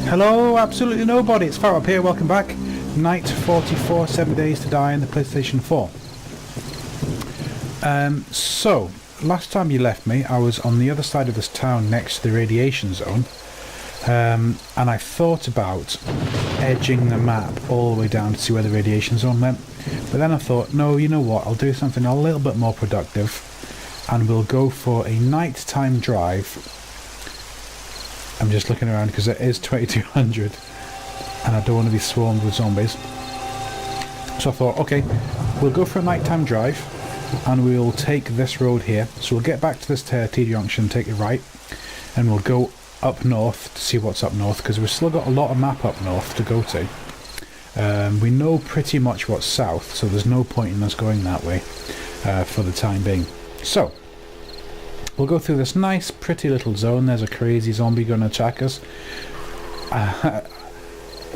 Hello, absolutely nobody. It's Far Up here. Welcome back. Night 44, 7 days to die in the PlayStation 4. So, last time you left me, I was on the other side of this town next to the radiation zone. And I thought about edging the map all the way down to see where the radiation zone went. But then I thought, no, you know what? I'll do something a little bit more productive. And we'll go for a nighttime drive. I'm just looking around because it is 2200 and I don't want to be swarmed with zombies. So I thought, okay, we'll go for a nighttime drive and we'll take this road here. So we'll get back to this T-junction, take it right, and we'll go up north to see what's up north, because we've still got a lot of map up north to go to. We know pretty much what's south, so there's no point in us going that way for the time being. So we'll go through this nice pretty little zone. There's a crazy zombie going to attack us.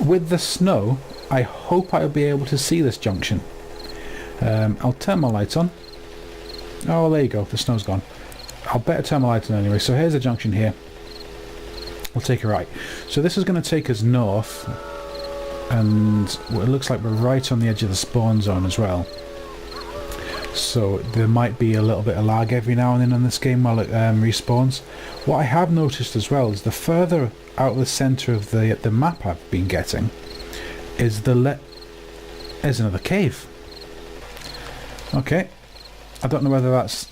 With the snow, I hope I'll be able to see this junction. I'll turn my lights on. Oh, there you go, the snow's gone. I'll better turn my lights on anyway. So here's a junction here. We'll take a right. So this is going to take us north, and it looks like we're right on the edge of the spawn zone as well. So there might be a little bit of lag every now and then in this game while it respawns. What I have noticed as well is the further out of the centre of the map I've been getting is there's another cave. Okay, I don't know whether that's...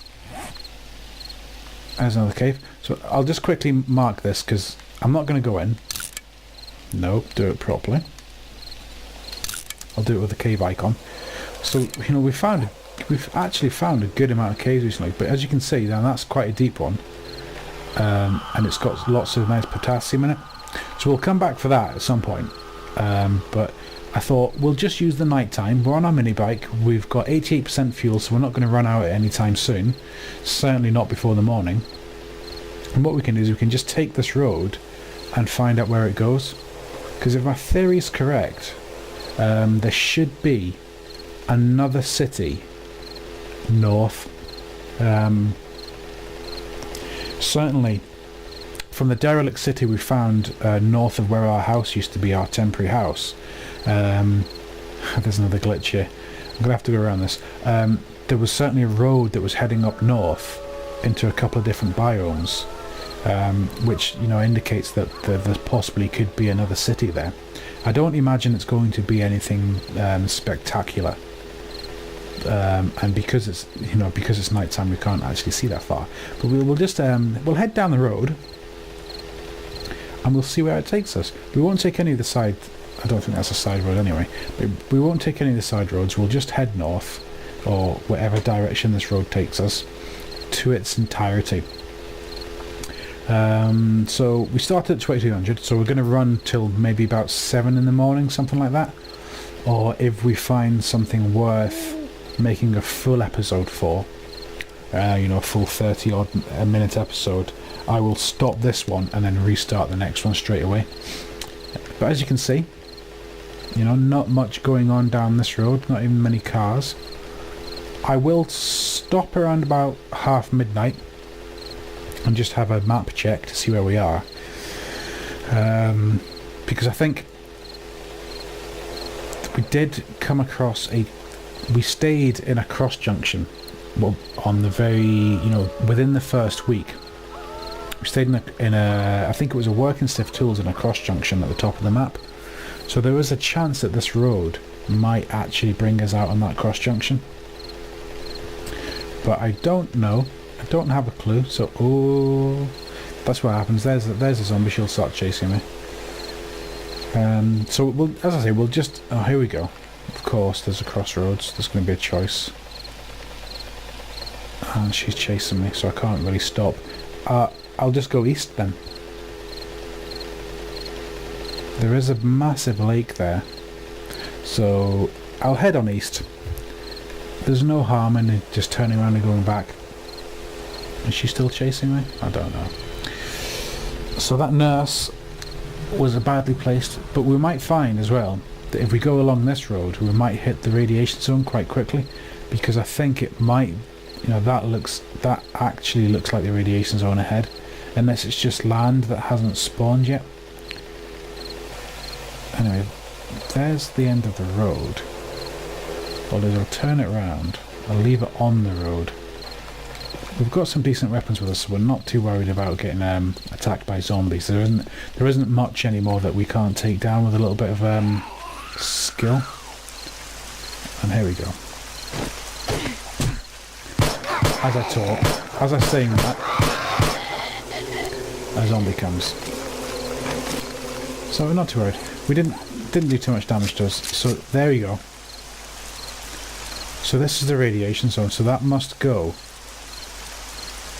There's another cave. So I'll just quickly mark this because I'm not going to go in. No, do it properly. I'll do it with the cave icon. So, you know, we've actually found a good amount of caves recently, but as you can see, now that's quite a deep one, and it's got lots of nice potassium in it. So we'll come back for that at some point. But I thought we'll just use the night time. We're on our mini bike. We've got 88% fuel, so we're not going to run out at any time soon. Certainly not before the morning. And what we can do is we can just take this road and find out where it goes. Because if my theory is correct, there should be another city north. Certainly from the derelict city we found north of where our house used to be, our temporary house. There's another glitch here. I'm gonna have to go around this. There was certainly a road that was heading up north into a couple of different biomes, which, you know, indicates that there possibly could be another city there. I don't imagine it's going to be anything spectacular. And because it's nighttime, we can't actually see that far. But we'll just we'll head down the road, and we'll see where it takes us. We won't take any of the side. I don't think that's a side road anyway. But we won't take any of the side roads. We'll just head north, or whatever direction this road takes us, to its entirety. So we started at 2200. So we're going to run till maybe about 7 in the morning, something like that. Or if we find something worth making a full episode for, you know, a full 30 odd minute episode, I will stop this one and then restart the next one straight away. But as you can see, you know, not much going on down this road, not even many cars. I will stop around about half midnight and just have a map check to see where we are, because I think we did come across we stayed in a cross junction, well, on the very, you know, within the first week. We stayed in a I think it was a working stiff tools in a cross junction at the top of the map. So there was a chance that this road might actually bring us out on that cross junction. But I don't know. I don't have a clue. So, oh, that's what happens. There's a zombie. She'll start chasing me. So we'll, as I say, we'll just... Oh, here we go. Of course, there's a crossroads. There's going to be a choice. And she's chasing me, so I can't really stop. I'll just go east then. There is a massive lake there, so I'll head on east. There's no harm in just turning around and going back. Is she still chasing me? I don't know. So that nurse was badly placed, but we might find as well that if we go along this road we might hit the radiation zone quite quickly, because I think it might, you know, that actually looks like the radiation zone ahead, unless it's just land that hasn't spawned yet. Anyway, there's the end of the road. What I'll do is I'll turn it around. I'll leave it on the road. We've got some decent weapons with us, so we're not too worried about getting attacked by zombies. There isn't much anymore that we can't take down with a little bit of skill. And here we go. As I talk, as I'm saying that, a zombie comes. So we're not too worried. We didn't do too much damage to us. So there you go. So this is the radiation zone. So that must go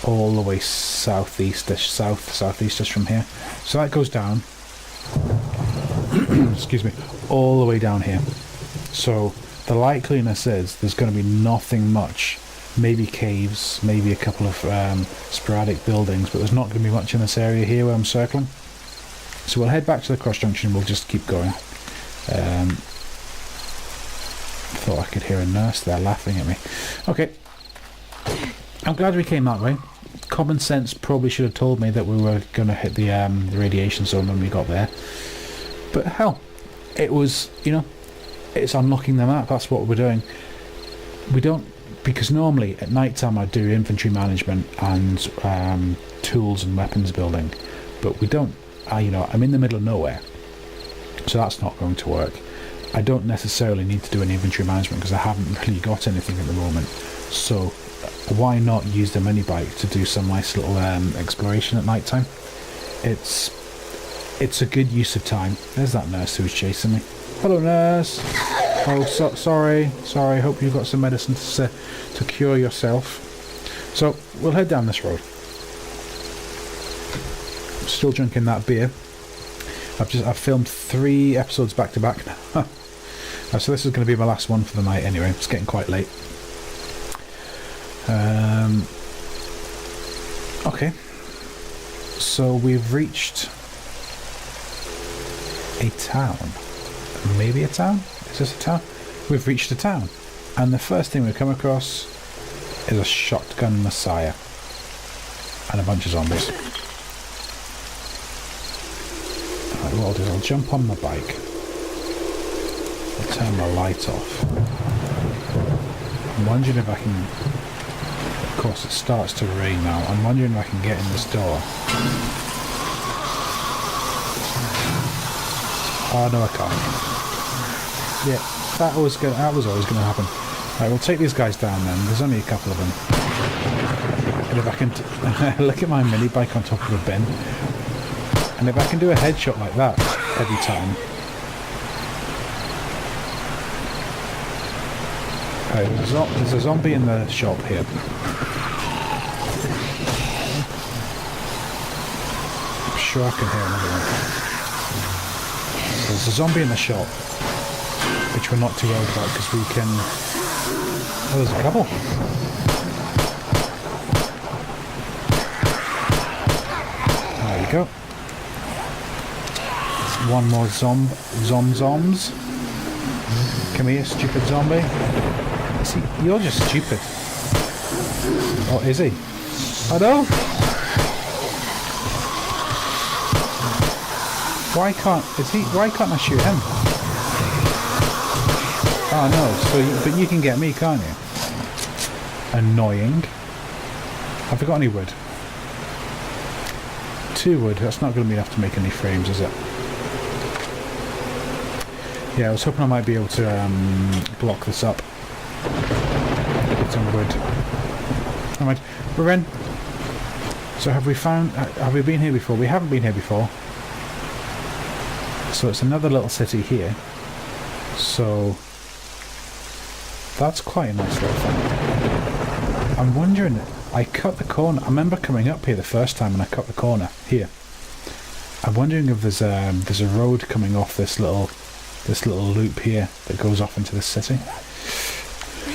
all the way southeastish from here. So that goes down. Excuse me. All the way down here. So the likeliness is there's going to be nothing much. Maybe caves, maybe a couple of sporadic buildings, but there's not going to be much in this area here where I'm circling. So we'll head back to the cross junction. We'll just keep going. Thought I could hear a nurse there laughing at me. Okay. I'm glad we came that way. Common sense probably should have told me that we were going to hit the radiation zone when we got there. But hell, it was, you know, it's unlocking the map. That's what we're doing. We don't, because normally at night time I do infantry management and tools and weapons building, but we don't. You know, I'm in the middle of nowhere, so that's not going to work. I don't necessarily need to do any inventory management because I haven't really got anything at the moment. So why not use the mini bike to do some nice little exploration at night time? It's a good use of time. There's that nurse who's chasing me. Hello, nurse. Oh, sorry. Hope you've got some medicine to cure yourself. So we'll head down this road. Still drinking that beer. I've filmed 3 episodes back to back now. So this is going to be my last one for the night anyway. It's getting quite late. Okay. So we've reached a town. Maybe a town? Is this a town? We've reached a town. And the first thing we come across is a shotgun messiah. And a bunch of zombies. Right, what I'll do is I'll jump on the bike. I'll turn my light off. I'm wondering if I can... Of course it starts to rain now. I'm wondering if I can get in this door. Oh no, I can't. Yeah, that was always going to happen. Right, we'll take these guys down then. There's only a couple of them. And if I can... look at my mini bike on top of the bin. And if I can do a headshot like that every time... Okay, there's a zombie in the shop here. I'm sure I can hear another one. So there's a zombie in the shop, which we're not too worried about because we can... Oh, there's a couple. There you go. One more zombs. Come here, stupid zombie. See, you're just stupid. Oh, is he? I know. Why can't I shoot him? Oh no, but you can get me, can't you? Annoying. Have I got any wood? 2 wood, that's not going to be enough to make any frames, is it? Yeah, I was hoping I might be able to block this up. Get some wood. Alright, we're in. So have we been here before? We haven't been here before. So it's another little city here. So that's quite a nice little thing. I'm wondering, I cut the corner. I remember coming up here the first time and I cut the corner here. I'm wondering if there's a road coming off this little loop here that goes off into the city.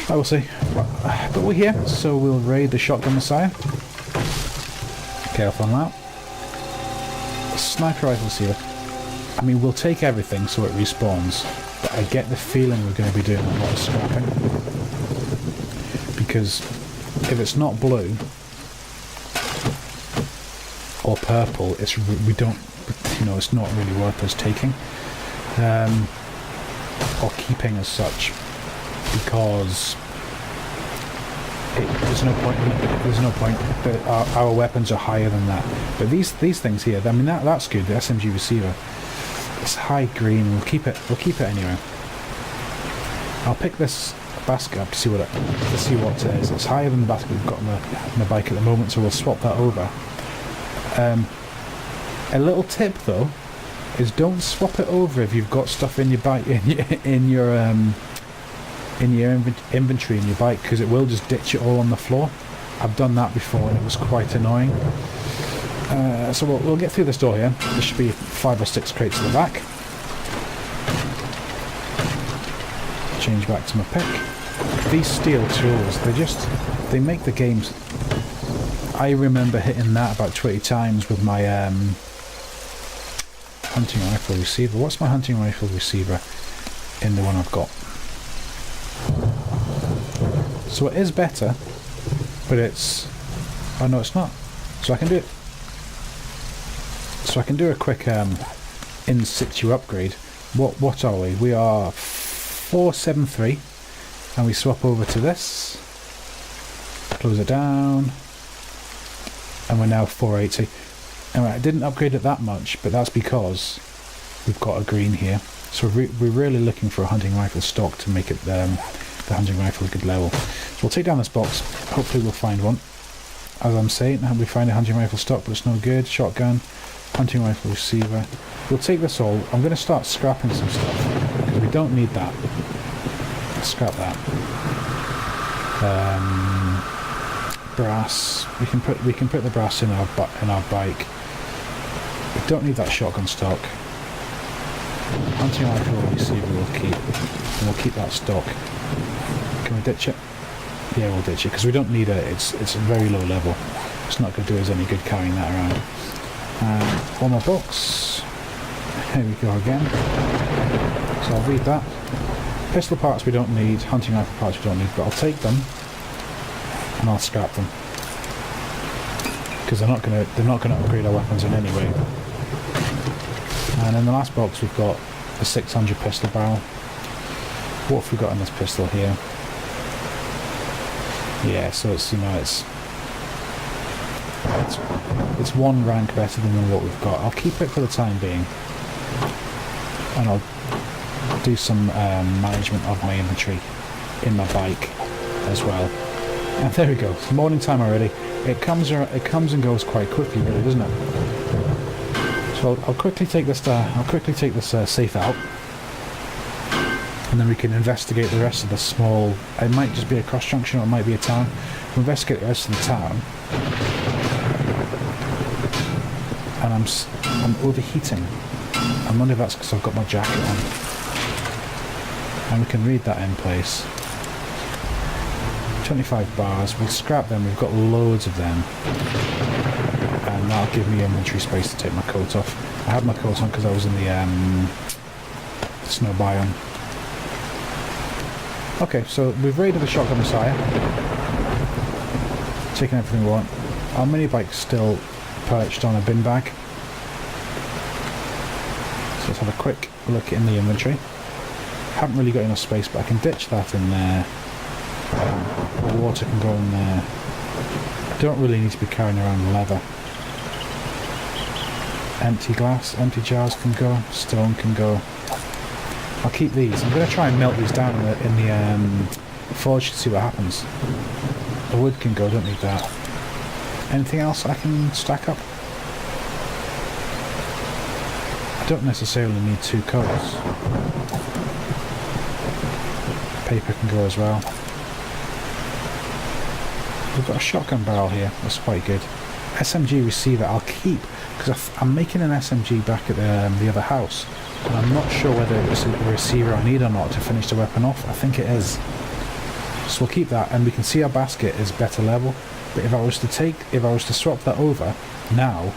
I will see. But we're here, so we'll raid the shotgun messiah. Careful on that. Sniper rifle sealer. I mean, we'll take everything so it respawns, but I get the feeling we're going to be doing a lot of scrapping. Because if it's not blue or purple, it's not really worth us taking. or keeping as such, because there's no point. There's no point. Our weapons are higher than that. But these things here, I mean, that's good. The SMG receiver, it's high green. We'll keep it. We'll keep it anyway. I'll pick this basket up to see what it is. It's higher than the basket we've got on the bike at the moment, so we'll swap that over. A little tip though is don't swap it over if you've got stuff in your bike in your inventory in your bike, because it will just ditch it all on the floor. I've done that before and it was quite annoying. So we'll get through this door here. There should be 5 or 6 crates at the back. Change back to my pick. These steel tools, they make the games. I remember hitting that about 20 times with my hunting rifle receiver. What's my hunting rifle receiver in the one I've got? So it is better, but it's... oh no, it's not. So I can do a quick in situ upgrade. What are we? We are 473, and we swap over to this. Close it down, and we're now 480. Anyway, I didn't upgrade it that much, but that's because we've got a green here. So we're really looking for a hunting rifle stock to make it the hunting rifle a good level. So we'll take down this box. Hopefully we'll find one. As I'm saying, we find a hunting rifle stock, but it's no good. Shotgun, hunting rifle receiver. We'll take this all. I'm going to start scrapping some stuff because we don't need that. Let's scrap that. Brass. We can put the brass in our bike. We don't need that shotgun stock. Hunting rifle receiver we'll keep, and we'll keep that stock. Can we ditch it? Yeah, we'll ditch it because we don't need it. It's a very low level. It's not going to do us any good carrying that around. One more box. Here we go again. So I'll read that. Pistol parts we don't need. Hunting rifle parts we don't need. But I'll take them and I'll scrap them because they're not going to upgrade our weapons in any way. And in the last box we've got a 600 pistol barrel. What have we got in this pistol here? Yeah, so it's, you know, it's one rank better than what we've got. I'll keep it for the time being, and I'll do some management of my inventory in my bike as well. And there we go. It's morning time already. It comes and goes quite quickly, really, doesn't it? So I'll quickly take this. Safe out, and then we can investigate the rest of the small. It might just be a cross junction, or it might be a town. We'll investigate the rest of the town. And I'm overheating. I wonder if that's because I've got my jacket on. And we can read that in place. 25 bars. We'll scrap them. We've got loads of them. And that'll give me inventory space to take my coat off. I had my coat on because I was in the snow biome. Okay, so we've raided the shotgun messiah. Taken everything we want. Our mini bike's still perched on a bin bag. So let's have a quick look in the inventory. Haven't really got enough space, but I can ditch that in there. The water can go in there. I don't really need to be carrying around leather. Empty glass, empty jars can go, stone can go. I'll keep these. I'm going to try and melt these down in the forge to see what happens. The wood can go, don't need that. Anything else I can stack up? I don't necessarily need 2 coats. Paper can go as well. We've got a shotgun barrel here, that's quite good. SMG receiver I'll keep, because I'm making an SMG back at the other house, and I'm not sure whether it's a receiver I need or not to finish the weapon off. I think it is. So we'll keep that, and we can see our basket is better level. But if I was to swap that over now,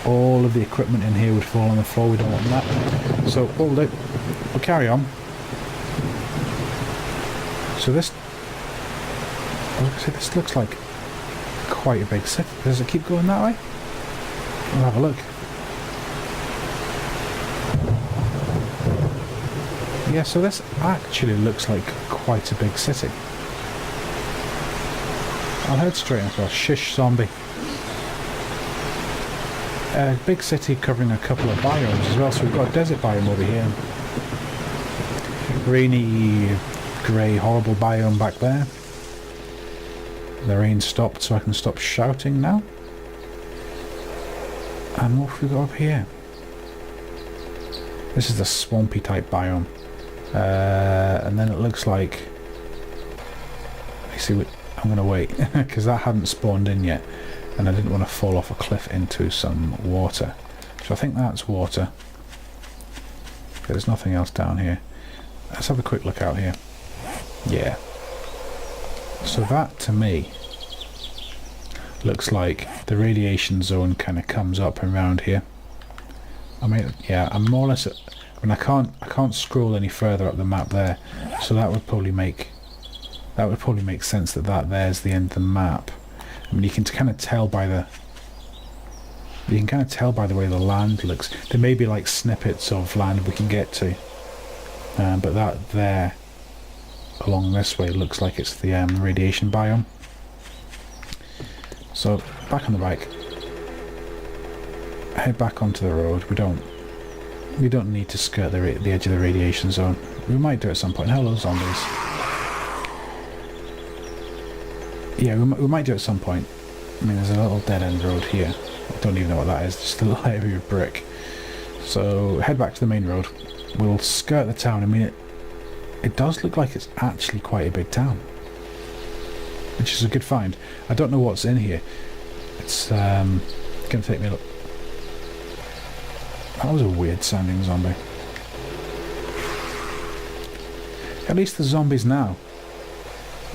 all of the equipment in here would fall on the floor. We don't want that. So what we'll do, we'll carry on. So this, I was going to say, this looks like quite a big city. Does it keep going that way? We'll have a look. Yeah, so this actually looks like quite a big city. I'll head straight across. Shish zombie. A big city covering a couple of biomes as well. So we've got a desert biome over here. Rainy, grey, horrible biome back there. The rain stopped, so I can stop shouting now. And what have we got up here? This is the swampy type biome. And then it looks like... I see what... I'm going to wait, because that hadn't spawned in yet. And I didn't want to fall off a cliff into some water. So I think that's water. There's nothing else down here. Let's have a quick look out here. Yeah. So that, to me, looks like the radiation zone kind of comes up around here. I mean, yeah, I'm more or less... I can't scroll any further up the map there. So that would probably make... That would probably make sense that there's the end of the map. I mean, you can kind of tell by the... You can kind of tell by the way the land looks. There may be like snippets of land we can get to. But that there, along this way, looks like it's the radiation biome. So, back on the bike. Head back onto the road. We don't need to skirt the edge of the radiation zone. We might do it at some point. Hello, zombies. Yeah, we might do it at some point. I mean, there's a little dead-end road here. I don't even know what that is, just a little heavy brick. So, head back to the main road. We'll skirt the town. I mean, it does look like it's actually quite a big town. Which is a good find. I don't know what's in here. It's going to take me a look. That was a weird sounding zombie. At least there's zombies now.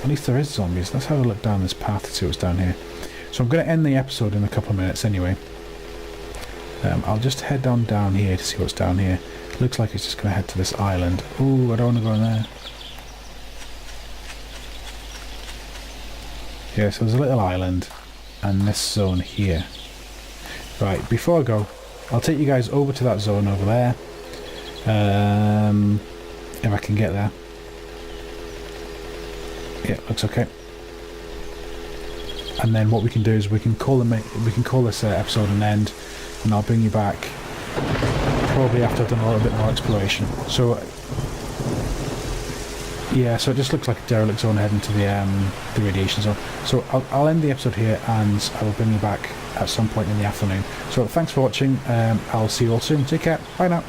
At least there is zombies. Let's have a look down this path to see what's down here. So I'm going to end the episode in a couple of minutes anyway. I'll just head on down here to see what's down here. Looks like it's just going to head to this island. Ooh, I don't want to go in there. Yeah, so there's a little island and this zone here. Right, before I go, I'll take you guys over to that zone over there. If I can get there. Yeah, looks okay. And then what we can do is we can call this episode an end, and I'll bring you back probably after I've done a little bit more exploration. So yeah, so it just looks like a derelict zone heading to the radiation zone. So I'll end the episode here, and I will bring you back at some point in the afternoon. So thanks for watching. I'll see you all soon. Take care. Bye now.